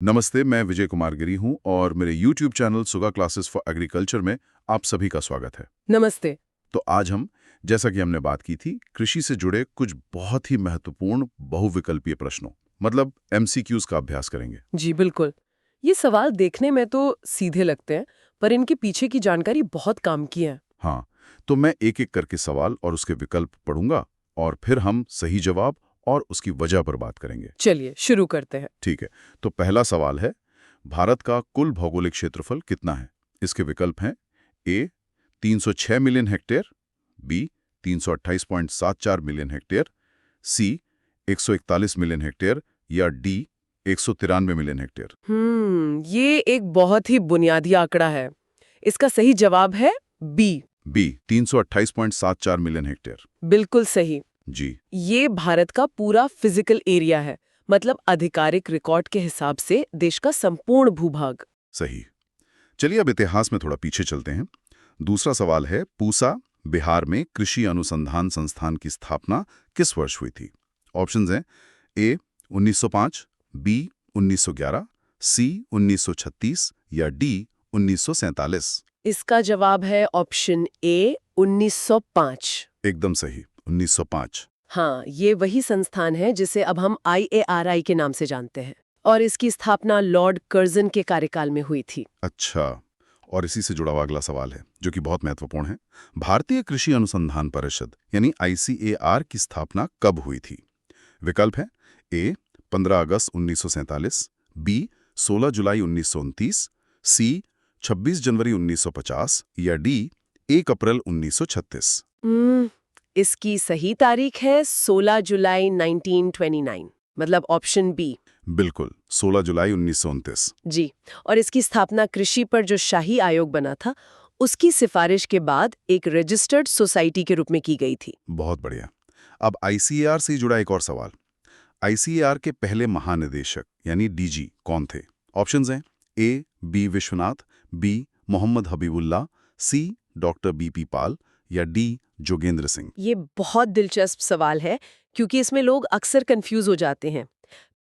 नमस्ते, मैं विजय कुमार गिरी हूं और मेरे YouTube channel Suga classes for agriculture में आप सभी का स्वागत है। नमस्ते। तो आज हम, जैसा कि हमने बात की थी, कृषि से जुड़े कुछ बहुत ही महत्वपूर्ण बहुविकल्पीय प्रश्नों मतलब MCQs का अभ्यास करेंगे। जी बिल्कुल। ये सवाल देखने में तो सीधे लगते हैं, पर इनके पीछे की जानकारी बहुत काम की है। हाँ, तो मैं एक एक करके सवाल और उसके विकल्प पढ़ूंगा और फिर हम सही जवाब और उसकी वजह पर बात करेंगे। चलिए शुरू करते हैं। ठीक है, तो पहला सवाल है, भारत का कुल भौगोलिक क्षेत्रफल कितना है? इसके विकल्प हैं A 306 million hectare, B 328.74 million hectare, C 141 million hectare या डी 193 मिलियन हेक्टेयर। ये एक बहुत ही बुनियादी आंकड़ा है। इसका सही जवाब है बी। B 328.74 million hectare. बिल्कुल सही। जी। ये भारत का पूरा फिजिकल एरिया है, मतलब आधिकारिक रिकॉर्ड के हिसाब से देश का संपूर्ण भूभाग। सही। चलिए अब इतिहास में थोड़ा पीछे चलते हैं। दूसरा सवाल है, पूसा बिहार में कृषि अनुसंधान संस्थान की स्थापना किस वर्ष हुई थी? ऑप्शंस हैं ए 1905, बी 1911, सी 1936 या डी 1947। इसका जवाब है ऑप्शन ए 1905। एकदम सही, 1905। हाँ, ये वही संस्थान है जिसे अब हम IARI के नाम से जानते हैं और इसकी स्थापना लॉर्ड कर्जन के कार्यकाल में हुई थी। अच्छा, और इसी से जुड़ा हुआ अगला सवाल है जो कि बहुत महत्वपूर्ण है। भारतीय कृषि अनुसंधान परिषद यानी ICAR की स्थापना कब हुई थी? विकल्प है ए 15 अगस्त 1947, बी 16 जुलाई 1929, सी 26 जनवरी 1950 या डी 1 अप्रैल 1936। इसकी सही तारीख है 16 जुलाई 1929, मतलब ऑप्शन बी। बिल्कुल, 16 जुलाई 1929। जी, और इसकी स्थापना कृषि पर जो शाही आयोग बना था, उसकी सिफारिश के बाद एक रजिस्टर्ड सोसाइटी के रूप में की गई थी। बहुत बढ़िया। अब ICAR से जुड़ा एक और सवाल। ICAR के पहले महानिदेशक यानी DG कौन थे? ऑप्शंस हैं A B Vishwanath, B Mohammad Habibullah, C doctor BP Pal या डी जोगेंद्र सिंह। ये बहुत दिलचस्प सवाल है क्योंकि इसमें लोग अक्सर कंफ्यूज हो जाते हैं।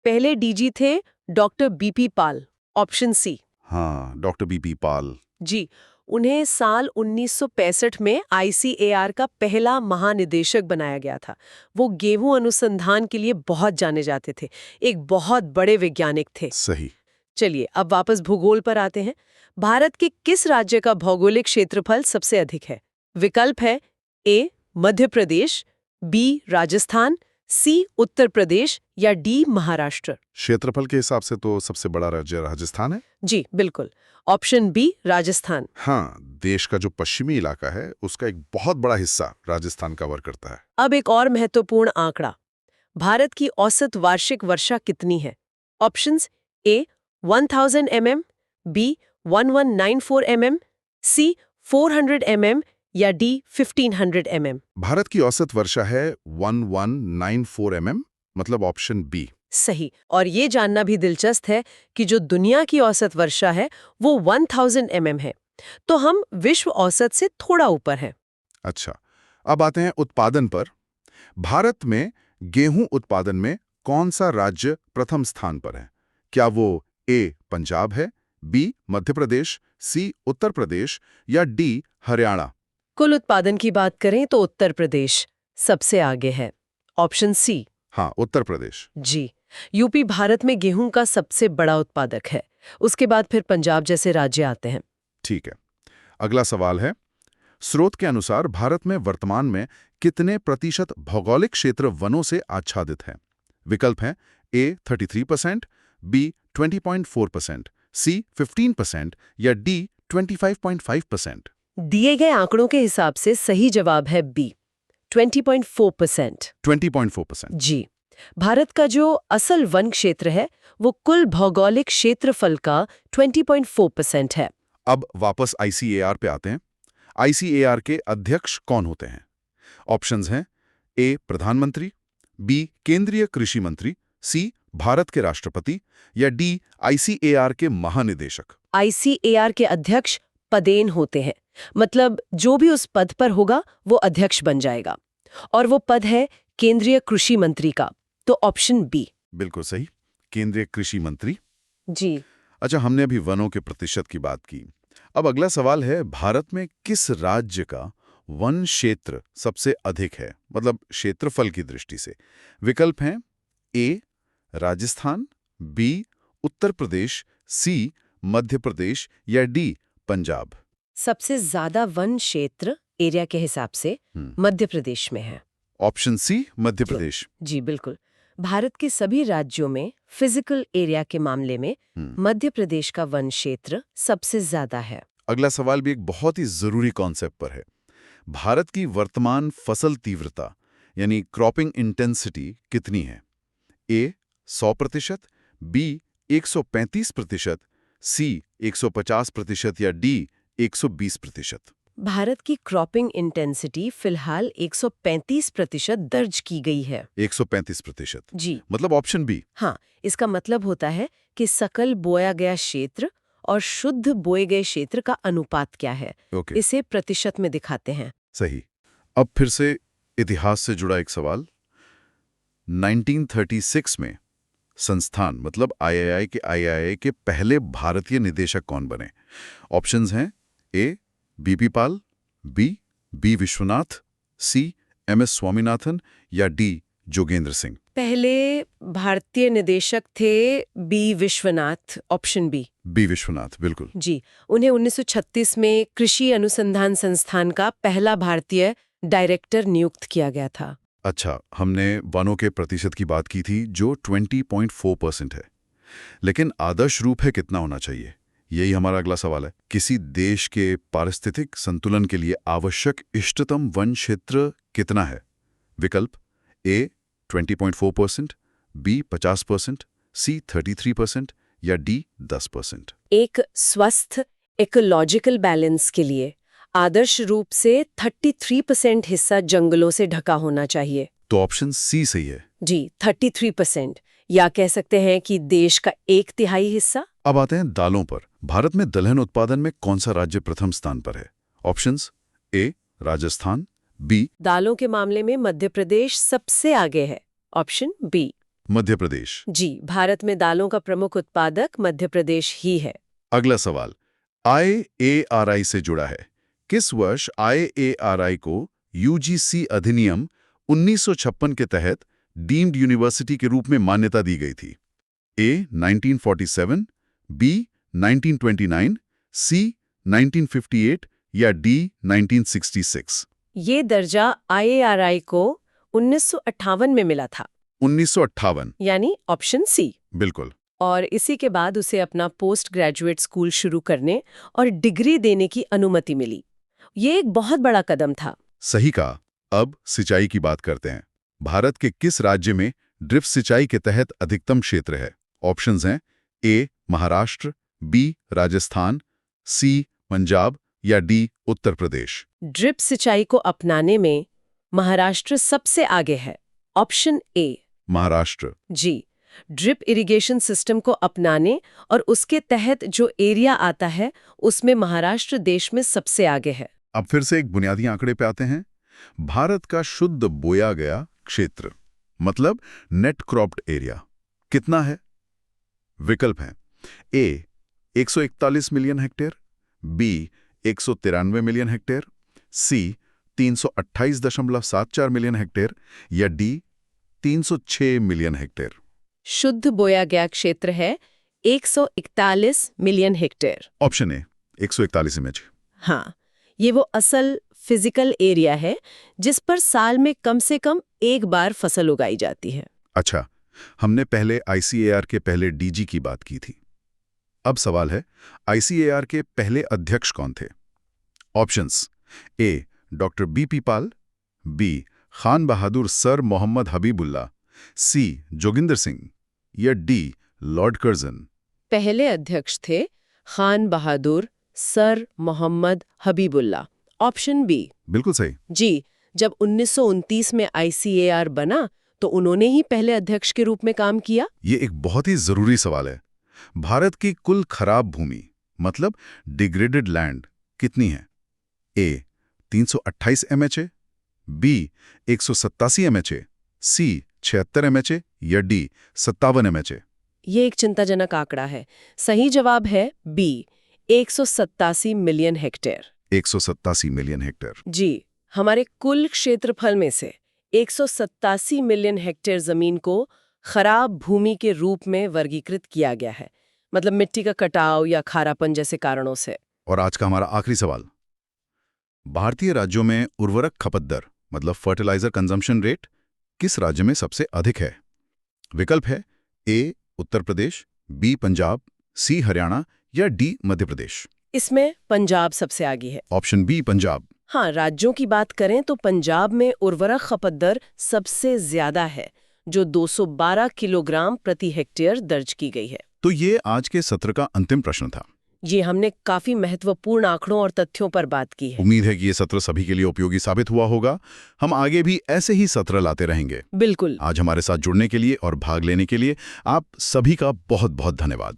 पहले डीजी थे डॉक्टर BP पाल, ऑप्शन सी। हाँ, डॉक्टर BP पाल। जी, उन्हें साल 1965 में ICAR का पहला महानिदेशक बनाया गया था। वो गेहूं अनुसंधान के लिए बहुत जाने जाते थे, एक बहुत बड़े वैज्ञानिक थे। सही। चलिए अब वापस भूगोल पर आते हैं। भारत के किस राज्य का भौगोलिक क्षेत्रफल सबसे अधिक है? विकल्प है ए मध्य प्रदेश, बी राजस्थान, सी उत्तर प्रदेश या डी महाराष्ट्र। क्षेत्रफल के हिसाब से तो सबसे बड़ा राज्य राजस्थान है। जी बिल्कुल, ऑप्शन बी राजस्थान। हाँ, देश का जो पश्चिमी इलाका है उसका एक बहुत बड़ा हिस्सा राजस्थान कवर करता है। अब एक और महत्वपूर्ण आंकड़ा, भारत की औसत वार्षिक वर्षा कितनी है? Options A 1000 mm, B 1194 mm, C 400 mm या डी 1500 mm। भारत की औसत वर्षा है 1194 mm, मतलब ऑप्शन बी। सही, और ये जानना भी दिलचस्प है कि जो दुनिया की औसत वर्षा है वो 1000 mm है, तो हम विश्व औसत से थोड़ा ऊपर हैं। अच्छा, अब आते हैं उत्पादन पर। भारत में गेहूं उत्पादन में कौन सा राज्य प्रथम स्थान पर है? क्या वो ए पंजाब है, बी मध्य प्रदेश, सी उत्तर प्रदेश या डी हरियाणा? कुल उत्पादन की बात करें तो उत्तर प्रदेश सबसे आगे है, ऑप्शन सी। हाँ, उत्तर प्रदेश। जी, यूपी भारत में गेहूं का सबसे बड़ा उत्पादक है। उसके बाद फिर पंजाब जैसे राज्य आते हैं। ठीक है, अगला सवाल है, स्रोत के अनुसार भारत में वर्तमान में कितने प्रतिशत भौगोलिक क्षेत्र वनों से आच्छादित हैं? विकल्प हैं ए 33%, बी 20.4%, सी 15% या डी 25.5%। दिए गए आंकड़ों के हिसाब से सही जवाब है बी 20.4%। 20.4%। जी, भारत का जो असल वन क्षेत्र है वो कुल भौगोलिक क्षेत्रफल का 20.4% है। अब वापस ICAR पे आते हैं। ICAR के अध्यक्ष कौन होते हैं? ऑप्शंस हैं ए प्रधानमंत्री, बी केंद्रीय कृषि मंत्री, सी भारत के राष्ट्रपति या डी ICAR के महानिदेशक। ICAR के अध्यक्ष पदेन होते हैं, मतलब जो भी उस पद पर होगा वो अध्यक्ष बन जाएगा, और वो पद है केंद्रीय कृषि मंत्री का, तो ऑप्शन बी। बिल्कुल सही, केंद्रीय कृषि मंत्री। जी। अच्छा, हमने अभी वनों के प्रतिशत की बात की। अब अगला सवाल है, भारत में किस राज्य का वन क्षेत्र सबसे अधिक है, मतलब क्षेत्रफल की दृष्टि से? विकल्प हैं ए राजस्थान, बी उत्तर प्रदेश, सी मध्य प्रदेश या डी पंजाब। सबसे ज्यादा वन क्षेत्र एरिया के हिसाब से मध्य प्रदेश में है। Option C Madhya Pradesh. जी बिल्कुल। भारत के सभी राज्यों में फिजिकल एरिया के मामले में मध्य प्रदेश का वन क्षेत्र सबसे ज्यादा है। अगला सवाल भी एक बहुत ही जरूरी कॉन्सेप्ट पर है। भारत की वर्तमान फसल तीव्रता यानी क्रॉपिंग इंटेंसिटी कितनी है? ए 100%, बी 135%, सी 150% या डी 120%। भारत की क्रॉपिंग इंटेंसिटी फिलहाल 135% दर्ज की गई है। 135%। जी मतलब ऑप्शन बी। हाँ, इसका मतलब होता है कि सकल बोया गया क्षेत्र और शुद्ध बोए गए क्षेत्र का अनुपात क्या है, ओके, इसे प्रतिशत में दिखाते हैं। सही। अब फिर से इतिहास से जुड़ा एक सवाल। 1936 में संस्थान मतलब आईआईआई के पहले भारतीय निदेशक कौन बने? ऑप्शंस हैं A BP Pal, B Vishwanath, C MS Swaminathan या डी जोगेंद्र सिंह। पहले भारतीय निदेशक थे B Vishwanath, option B Vishwanath, बिल्कुल। जी। उन्हें 1936 में कृषि अनुसंधान संस्थान का पहला भारतीय डायरेक्टर नियुक्त किया गया था। अच्छा, हमने वनों के प्रतिशत की बात की थी जो 20.4% है, लेकिन आदर्श रूप है कितना होना चाहिए? यही हमारा अगला सवाल है। किसी देश के पारिस्थितिक संतुलन के लिए आवश्यक इष्टतम वन क्षेत्र कितना है? विकल्प ए 20.4%, बी 50%, सी 33% या डी 10%। एक स्वस्थ इकोलॉजिकल बैलेंस के लिए आदर्श रूप से 33% हिस्सा जंगलों से ढका होना चाहिए। तो ऑप्शन सी सही है। जी, 33%, या कह सकते हैं कि देश का 1/3 हिस्सा। अब आते हैं दालों पर। भारत में दलहन उत्पादन में कौन सा राज्य प्रथम स्थान पर है? ऑप्शंस ए राजस्थान, बी दालों के मामले में मध्य प्रदेश सबसे आगे है, ऑप्शन बी। मध्य प्रदेश। जी, भारत में दालों का प्रमुख उत्पादक मध्य प्रदेश ही है। अगला सवाल आईएआरआई से जुड़ा है। किस वर्ष आईएआरआई को यूजीसी अधिनियम 1956 के तहत डीम्ड यूनिवर्सिटी के रूप में मान्यता दी गई थी? ए 1947, बी 1929, सी 1958 या डी 1966। ये दर्जा आईएआरआई को 1958 में मिला था, 1958। यानी ऑप्शन सी। बिल्कुल। और इसी के बाद उसे अपना पोस्ट ग्रेजुएट स्कूल शुरू करने और डिग्री देने की अनुमति मिली। ये एक बहुत बड़ा कदम था। सही कहा। अब सिंचाई की बात करते हैं। भारत के किस राज्य में ड्रिप सिंचाई के तहत अधिकतम क्षेत्र है? ऑप्शंस हैं ए महाराष्ट्र, बी राजस्थान, सी पंजाब या डी उत्तर प्रदेश। ड्रिप सिंचाई को अपनाने में महाराष्ट्र सबसे आगे है, ऑप्शन ए। महाराष्ट्र। जी, ड्रिप इरिगेशन सिस्टम को अपनाने और उसके तहत जो एरिया आता है उसमें महाराष्ट्र देश में सबसे आगे है। अब फिर से एक बुनियादी आंकड़े पे आते हैं। भारत का शुद्ध बोया गया क्षेत्र मतलब नेट क्रॉप्ड एरिया कितना है? विकल्प हैं A 141 million hectare, B 193 million hectare, C 328.74 million hectare या डी 306 मिलियन हेक्टेयर। शुद्ध बोया गया क्षेत्र है 141 मिलियन हेक्टेयर। ऑप्शन ए 141 इमेज। हाँ, ये वो असल फिजिकल एरिया है जिस पर साल में कम से कम एक बार फसल उगाई जाती है। अच्छा, हमने पहले आईसीएआर के पहले डीजी की बात की थी। अब सवाल है, आईसीएआर के पहले अध्यक्ष कौन थे? Options A doctor BP Pal, B Khan Bahadur sir Mohammad Habibullah, C Joginder Singh या डी लॉर्ड कर्जन। पहले अध्यक्ष थे Khan Bahadur sir Mohammad Habibullah, option B. बिल्कुल सही। जी, जब 1929 में आईसीएआर बना तो उन्होंने ही पहले अध्यक्ष के रूप में काम किया। ये एक बहुत ही जरूरी सवाल है। भारत की कुल खराब भूमि मतलब डिग्रेडेड लैंड कितनी है? A 328 MHA, B 187 MHA, C 76 MHA या डी 57 एमएचए। ये एक चिंताजनक आंकड़ा है। सही जवाब है B, 187 million hectare. 187 million hectare. जी, हमारे कुल क्षेत्रफल में से 187 मिलियन हेक्टेयर जमीन को खराब भूमि के रूप में वर्गीकृत किया गया है, मतलब मिट्टी का कटाव या खारापन जैसे कारणों से। और आज का हमारा आखिरी सवाल, भारतीय राज्यों में उर्वरक खपत दर मतलब फर्टिलाइजर कंजम्पशन रेट किस राज्य में सबसे अधिक है? विकल्प है A Uttar Pradesh, B Punjab, C Haryana या डी मध्य प्रदेश। इसमें पंजाब सबसे आगे है। Option B Punjab. हाँ, राज्यों की बात करें तो पंजाब में उर्वरक खपत दर सबसे ज्यादा है, जो 212 किलोग्राम प्रति हेक्टेयर दर्ज की गई है। तो ये आज के सत्र का अंतिम प्रश्न था। ये हमने काफी महत्वपूर्ण आंकड़ों और तथ्यों पर बात की है। उम्मीद है कि ये सत्र सभी के लिए उपयोगी साबित हुआ होगा। हम आगे भी ऐसे ही सत्र लाते रहेंगे। बिल्कुल। आज हमारे साथ जुड़ने के लिए और भाग लेने के लिए आप सभी का बहुत बहुत धन्यवाद।